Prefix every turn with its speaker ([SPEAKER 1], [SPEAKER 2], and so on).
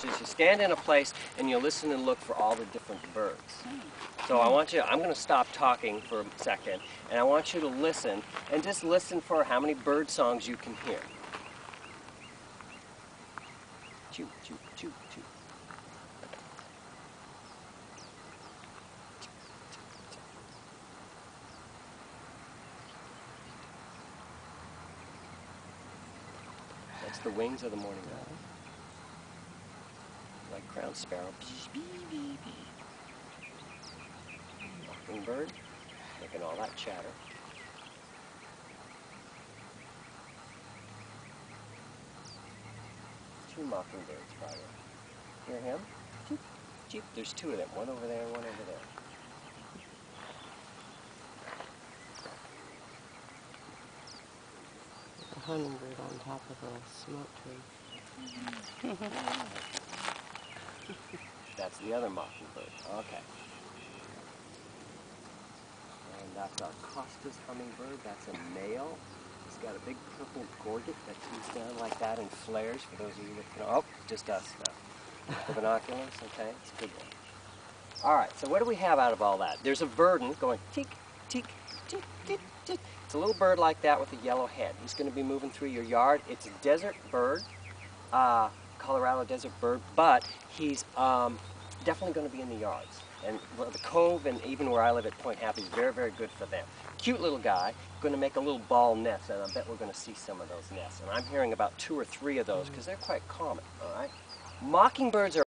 [SPEAKER 1] is you stand in a place and you listen and look for all the different birds. So I'm going to stop talking for a second, and I want you to listen, and just listen for how many bird songs you can hear. Choo, choo, choo, choo. That's the wings of the morning owl. Like crowned sparrow. Mockingbird, making all that chatter. Two mockingbirds, by the way. Hear him? Cheep, cheep. There's two of them, one over there and one over there.
[SPEAKER 2] A hummingbird on top of a smoke tree.
[SPEAKER 1] That's the other mockingbird. Okay. And that's our Costa's hummingbird. That's a male. He's got a big purple gorget that comes down like that and flares, for those of you that can... Oh, just us now. The binoculars, okay, it's a good one. All right, so what do we have out of all that? There's a verdin going tick, tick, tick, tick, tick. It's a little bird like that with a yellow head. He's going to be moving through your yard. It's a desert bird, Colorado desert bird, but he's definitely going to be in the yards. And the cove and even where I live at Point Happy is very, very good for them. Cute little guy, going to make a little ball nest, and I bet we're going to see some of those nests. And I'm hearing about 2 or 3 of those because they're quite common, all right? Mockingbirds are